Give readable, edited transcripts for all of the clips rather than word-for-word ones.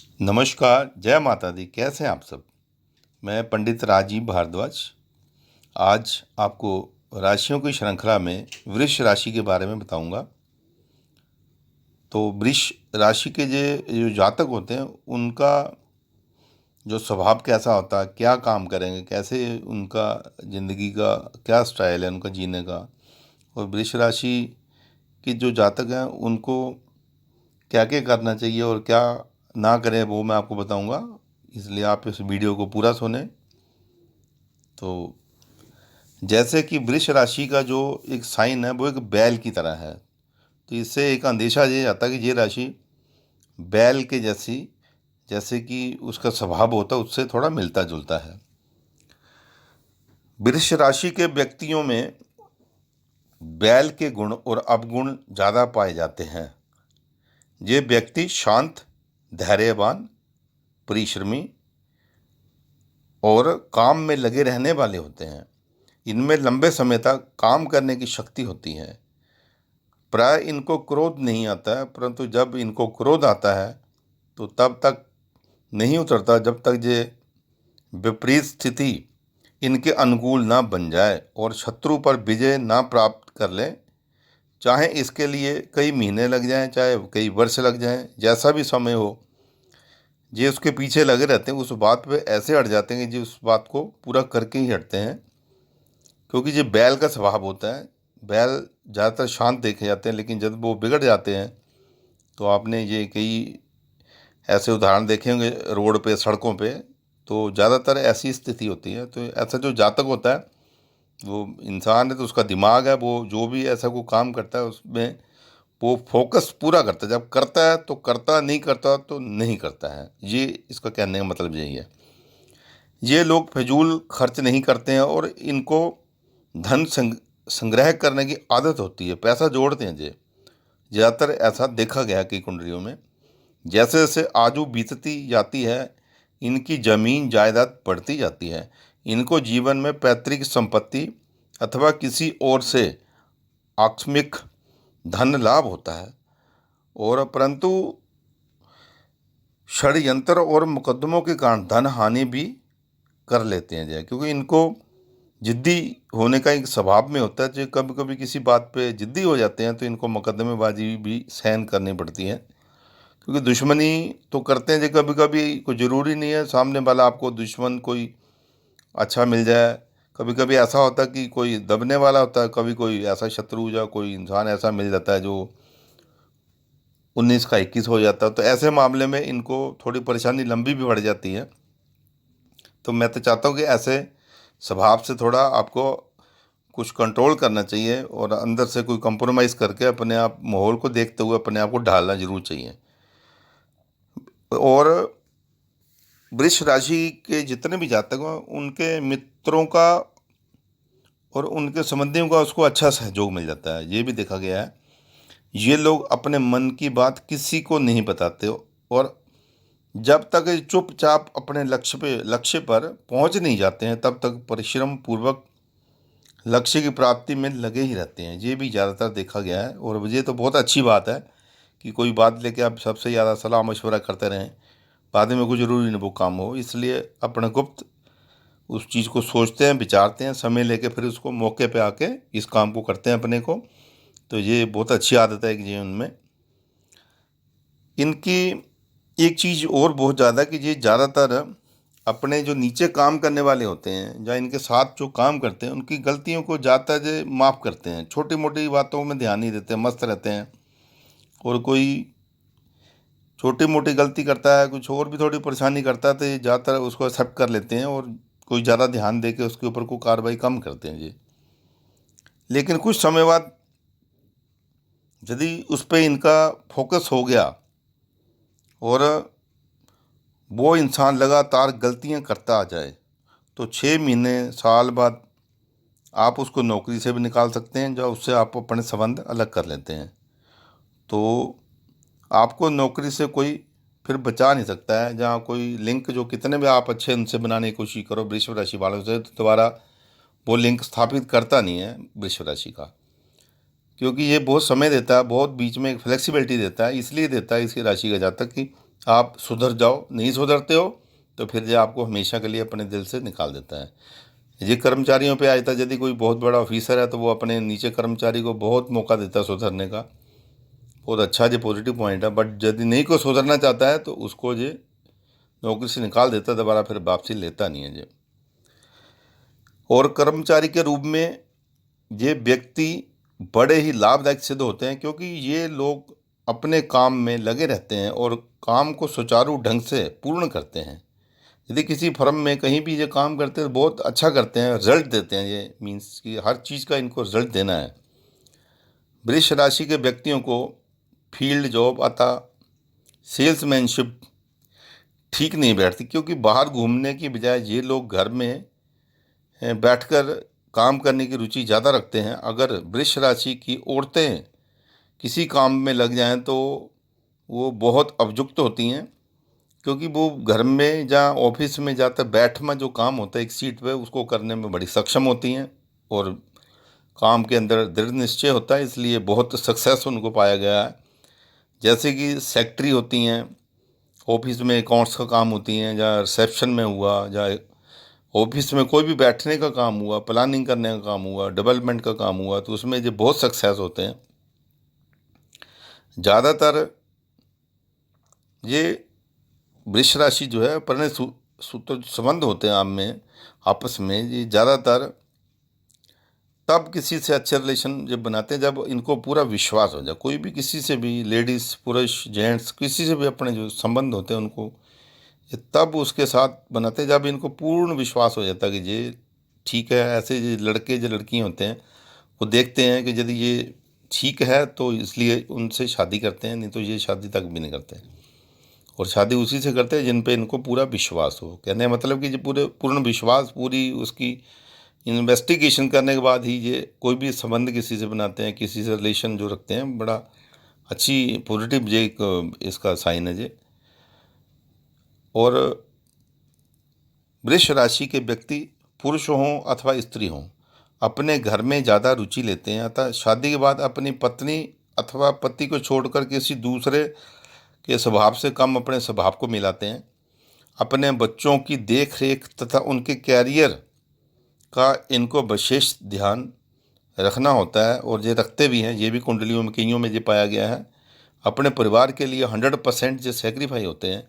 नमस्कार, जय माता दी। कैसे हैं आप सब? मैं पंडित राजीव भारद्वाज आज आपको राशियों की श्रृंखला में वृष राशि के बारे में बताऊंगा। तो वृष राशि के जो जातक होते हैं उनका जो स्वभाव कैसा होता है, क्या काम करेंगे, कैसे उनका ज़िंदगी का क्या स्टाइल है उनका जीने का, और वृष राशि के जो जातक हैं उनको क्या क्या करना चाहिए और क्या ना करें वो मैं आपको बताऊंगा। इसलिए आप इस वीडियो को पूरा सुने। तो जैसे कि वृष राशि का जो एक साइन है वो एक बैल की तरह है, तो इससे एक अंदेशा ये जाता है कि ये राशि बैल के जैसी जैसे कि उसका स्वभाव होता है उससे थोड़ा मिलता जुलता है। वृष राशि के व्यक्तियों में बैल के गुण और अवगुण ज़्यादा पाए जाते हैं। ये व्यक्ति शांत, धैर्यवान, परिश्रमी और काम में लगे रहने वाले होते हैं। इनमें लंबे समय तक काम करने की शक्ति होती है। प्राय इनको क्रोध नहीं आता है, परंतु जब इनको क्रोध आता है तो तब तक नहीं उतरता जब तक ये विपरीत स्थिति इनके अनुकूल ना बन जाए और शत्रु पर विजय ना प्राप्त कर लें। चाहे इसके लिए कई महीने लग जाएं, चाहे कई वर्ष लग जाएं, जैसा भी समय हो, ये उसके पीछे लगे रहते हैं। उस बात पे ऐसे अड़ जाते हैं कि जी उस बात को पूरा करके ही हटते हैं, क्योंकि ये बैल का स्वभाव होता है। बैल ज़्यादातर शांत देखे जाते हैं, लेकिन जब वो बिगड़ जाते हैं तो आपने ये कई ऐसे उदाहरण देखे होंगे रोड पे, सड़कों पे, तो ज़्यादातर ऐसी स्थिति होती है। तो ऐसा जो जातक होता है वो इंसान है, तो उसका दिमाग है, वो जो भी ऐसा कोई काम करता है उसमें वो फोकस पूरा करता है। जब करता है तो करता, नहीं करता तो नहीं करता है। ये इसका कहने का मतलब यही है। ये लोग फिजूल खर्च नहीं करते हैं और इनको धन संग्रह करने की आदत होती है, पैसा जोड़ते हैं। ये ज़्यादातर ऐसा देखा गया है कई कुंडलियों में। जैसे जैसे आयु बीतती जाती है इनकी ज़मीन जायदाद बढ़ती जाती है। इनको जीवन में पैतृक संपत्ति अथवा किसी और से आकस्मिक धन लाभ होता है, और परंतु षड्यंत्र और मुकदमों के कारण धन हानि भी कर लेते हैं जय, क्योंकि इनको जिद्दी होने का एक स्वभाव में होता है। जो कभी कभी किसी बात पे जिद्दी हो जाते हैं तो इनको मुकदमेबाजी भी सहन करनी पड़ती है, क्योंकि दुश्मनी तो करते हैं जो कभी कभी। कोई ज़रूरी नहीं है सामने वाला आपको दुश्मन कोई अच्छा मिल जाए। कभी कभी ऐसा होता है कि कोई दबने वाला होता है, कभी कोई ऐसा शत्रु या कोई इंसान ऐसा मिल जाता है जो 19 का 21 हो जाता है। तो ऐसे मामले में इनको थोड़ी परेशानी लंबी भी बढ़ जाती है। तो मैं तो चाहता हूँ कि ऐसे स्वभाव से थोड़ा आपको कुछ कंट्रोल करना चाहिए और अंदर से कोई कंप्रोमाइज़ करके अपने आप माहौल को देखते हुए अपने आप को ढालना जरूर चाहिए। और वृष राशि के जितने भी जातक हैं उनके मित्रों का और उनके संबंधियों का उसको अच्छा सहयोग मिल जाता है। ये भी देखा गया है। ये लोग अपने मन की बात किसी को नहीं बताते, और जब तक ये चुपचाप अपने लक्ष्य पर पहुंच नहीं जाते हैं तब तक परिश्रम पूर्वक लक्ष्य की प्राप्ति में लगे ही रहते हैं। ये भी ज़्यादातर देखा गया है, और ये तो बहुत अच्छी बात है कि कोई बात लेके आप सबसे ज़्यादा सलाह मशवरा करते रहें, बाद में कोई ज़रूरी नहीं वो काम हो। इसलिए अपने गुप्त उस चीज़ को सोचते हैं, विचारते हैं, समय लेके फिर उसको मौके पे आके इस काम को करते हैं अपने को। तो ये बहुत अच्छी आदत है कि जीवन में इनकी एक चीज़ और बहुत ज़्यादा कि ये ज़्यादातर अपने जो नीचे काम करने वाले होते हैं या इनके साथ जो काम करते हैं उनकी गलतियों को ज़्यादातर ये माफ़ करते हैं। छोटी मोटी बातों में ध्यान नहीं देते, मस्त रहते हैं। और कोई छोटी मोटी गलती करता है, कुछ और भी थोड़ी परेशानी करता है, तो ये ज़्यादातर उसको एक्सेप्ट कर लेते हैं और कोई ज़्यादा ध्यान दे के उसके ऊपर कोई कार्रवाई कम करते हैं जी। लेकिन कुछ समय बाद यदि उस पर इनका फोकस हो गया और वो इंसान लगातार गलतियां करता आ जाए तो 6 महीने, साल बाद आप उसको नौकरी से भी निकाल सकते हैं, जो उससे आप अपने संबंध अलग कर लेते हैं। तो आपको नौकरी से कोई फिर बचा नहीं सकता है। जहाँ कोई लिंक जो कितने भी आप अच्छे उनसे बनाने की कोशिश करो वृष राशि वालों से, तो दोबारा वो लिंक स्थापित करता नहीं है वृष राशि का, क्योंकि ये बहुत समय देता है, बहुत बीच में एक फ्लेक्सिबिलिटी देता है। इसलिए देता है इसकी राशि का जातक कि आप सुधर जाओ, नहीं सुधरते हो तो फिर ये आपको हमेशा के लिए अपने दिल से निकाल देता है। ये कर्मचारियों पे आ जाता है। यदि कोई बहुत बड़ा ऑफिसर है तो वो अपने नीचे कर्मचारी को बहुत मौका देता है सुधरने का। बहुत अच्छा ये पॉजिटिव पॉइंट है। बट यदि नहीं कोई सुधरना चाहता है तो उसको ये नौकरी से निकाल देता है, दोबारा फिर वापसी लेता नहीं है ये। और कर्मचारी के रूप में ये व्यक्ति बड़े ही लाभदायक सिद्ध होते हैं, क्योंकि ये लोग अपने काम में लगे रहते हैं और काम को सुचारू ढंग से पूर्ण करते हैं। यदि किसी फर्म में कहीं भी ये काम करते हैं तो बहुत अच्छा करते हैं, रिजल्ट देते हैं। ये मीन्स कि हर चीज़ का इनको रिजल्ट देना है। वृष राशि के व्यक्तियों को फील्ड जॉब अतः सेल्समैनशिप ठीक नहीं बैठती, क्योंकि बाहर घूमने की बजाय ये लोग घर में बैठकर काम करने की रुचि ज़्यादा रखते हैं। अगर वृष राशि की औरतें किसी काम में लग जाएं तो वो बहुत उपयुक्त होती हैं, क्योंकि वो घर में या ऑफिस में जाकर बैठना जो काम होता है एक सीट पे, उसको करने में बड़ी सक्षम होती हैं और काम के अंदर दृढ़ निश्चय होता है, इसलिए बहुत सक्सेस उनको पाया गया है। जैसे कि सेक्रेटरी होती हैं, ऑफिस में अकाउंट्स का काम होती हैं, या रिसेप्शन में हुआ, या ऑफिस में कोई भी बैठने का काम हुआ, प्लानिंग करने का काम हुआ, डेवलपमेंट का काम हुआ, तो उसमें जो बहुत सक्सेस होते हैं। ज़्यादातर ये वृष राशि जो है परिणय सूत्र संबंध होते हैं आप में आपस में, ये ज़्यादातर तब किसी से अच्छे रिलेशन जब बनाते हैं जब इनको पूरा विश्वास हो जाए। कोई भी किसी से भी, लेडीज़ पुरुष जेंट्स किसी से भी अपने जो संबंध होते हैं उनको ये तब उसके साथ बनाते हैं जब इनको पूर्ण विश्वास हो जाता है कि ये ठीक है। ऐसे ये लड़के जो लड़कियाँ होते हैं वो देखते हैं कि यदि ये ठीक है तो इसलिए उनसे शादी करते हैं, नहीं तो ये शादी तक भी नहीं करते। और शादी उसी से करते हैं जिन पे इनको पूरा विश्वास हो। कहने का मतलब कि जो पूर्ण विश्वास, पूरी उसकी इन्वेस्टिगेशन करने के बाद ही ये कोई भी संबंध किसी से बनाते हैं, किसी से रिलेशन जो रखते हैं। बड़ा अच्छी पॉजिटिव ये एक इसका साइन है ये। और वृष राशि के व्यक्ति पुरुष हों अथवा स्त्री हों अपने घर में ज़्यादा रुचि लेते हैं, अतः शादी के बाद अपनी पत्नी अथवा पति को छोड़कर किसी दूसरे के स्वभाव से कम अपने स्वभाव को मिलाते हैं। अपने बच्चों की देख रेख तथा उनके कैरियर का इनको विशेष ध्यान रखना होता है, और ये रखते भी हैं। ये भी कुंडलियों में कईयों में ये पाया गया है। अपने परिवार के लिए 100% जो सेक्रीफाई होते हैं,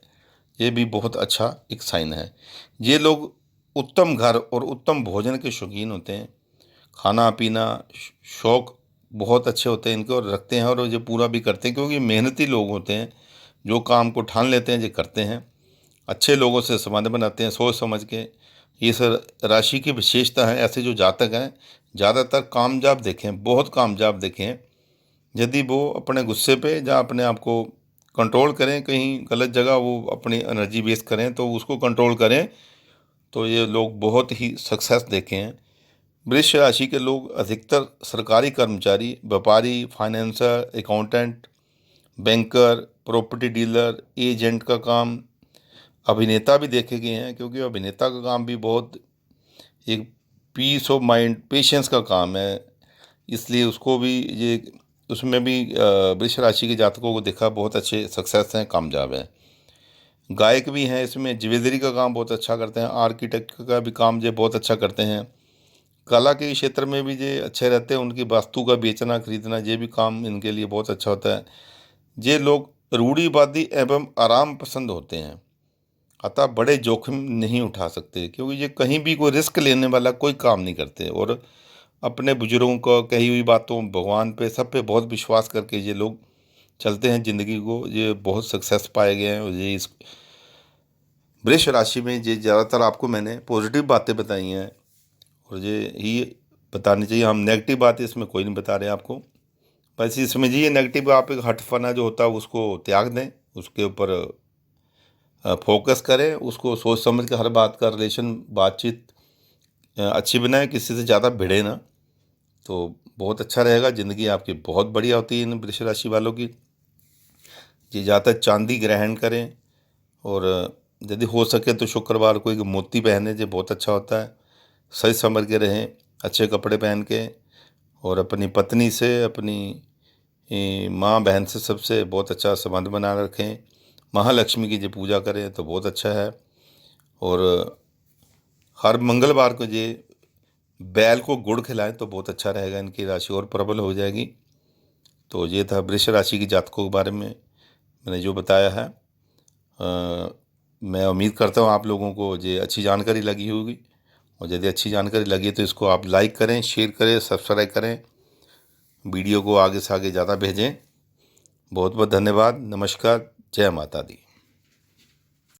ये भी बहुत अच्छा एक साइन है। ये लोग उत्तम घर और उत्तम भोजन के शौकीन होते हैं। खाना पीना शौक बहुत अच्छे होते हैं इनके, और रखते हैं, और ये पूरा भी करते हैं, क्योंकि मेहनती लोग होते हैं। जो काम को ठान लेते हैं ये करते हैं। अच्छे लोगों से संबंध बनाते हैं सोच समझ के। ये सर राशि की विशेषता है। ऐसे जो जातक हैं ज़्यादातर कामयाब देखें, बहुत कामयाब देखें। यदि वो अपने गुस्से पे या अपने आप को कंट्रोल करें, कहीं गलत जगह वो अपनी एनर्जी वेस्ट करें तो उसको कंट्रोल करें, तो ये लोग बहुत ही सक्सेस देखे हैं। वृष राशि के लोग अधिकतर सरकारी कर्मचारी, व्यापारी, financier, accountant, banker, property dealer, agent का काम, अभिनेता भी देखे गए हैं, क्योंकि अभिनेता का काम भी बहुत एक पीस ऑफ माइंड, पेशेंस का काम है, इसलिए उसको भी ये उसमें भी वृष राशि के जातकों को देखा बहुत अच्छे सक्सेस हैं, कामयाब हैं। गायक भी हैं इसमें, ज्वेलरी का काम बहुत अच्छा करते हैं, आर्किटेक्ट का भी काम ये बहुत अच्छा करते हैं। कला के क्षेत्र में भी ये अच्छे रहते हैं। उनकी वास्तु का बेचना खरीदना ये भी काम इनके लिए बहुत अच्छा होता है। ये लोग रूढ़िवादी एवं आराम पसंद होते हैं, अतः बड़े जोखिम नहीं उठा सकते, क्योंकि ये कहीं भी कोई रिस्क लेने वाला कोई काम नहीं करते। और अपने बुजुर्गों को कही हुई बातों, भगवान पे, सब पे बहुत विश्वास करके ये लोग चलते हैं ज़िंदगी को। ये बहुत सक्सेस पाए गए हैं। और ये इस वृष राशि में ये ज़्यादातर आपको मैंने पॉजिटिव बातें बताई हैं, और ये ही बतानी चाहिए। हम नेगेटिव बातें इसमें कोई नहीं बता रहे आपको। बस ये समझिए नेगेटिव आप एक हटफना जो होता है उसको त्याग दें, उसके ऊपर फोकस करें, उसको सोच समझ के हर बात का रिलेशन, बातचीत अच्छी बनाएं, किसी से ज़्यादा भिड़े ना, तो बहुत अच्छा रहेगा। ज़िंदगी आपकी बहुत बढ़िया होती है इन वृष राशि वालों की। जी ज़्यादा चांदी ग्रहण करें, और यदि हो सके तो शुक्रवार को एक मोती पहने, जो बहुत अच्छा होता है। सही संभल के रहें, अच्छे कपड़े पहन के, और अपनी पत्नी से, अपनी माँ बहन से, सबसे बहुत अच्छा संबंध बना रखें। महालक्ष्मी की जो पूजा करें तो बहुत अच्छा है। और हर मंगलवार को ये बैल को गुड़ खिलाएं तो बहुत अच्छा रहेगा, इनकी राशि और प्रबल हो जाएगी। तो ये था वृष राशि की जातकों के बारे में मैंने जो बताया है। मैं उम्मीद करता हूँ आप लोगों को ये अच्छी जानकारी लगी होगी, और यदि अच्छी जानकारी लगी तो इसको आप लाइक करें, शेयर करें, सब्सक्राइब करें, वीडियो को आगे से आगे ज़्यादा भेजें। बहुत बहुत धन्यवाद। नमस्कार। जय माता दी।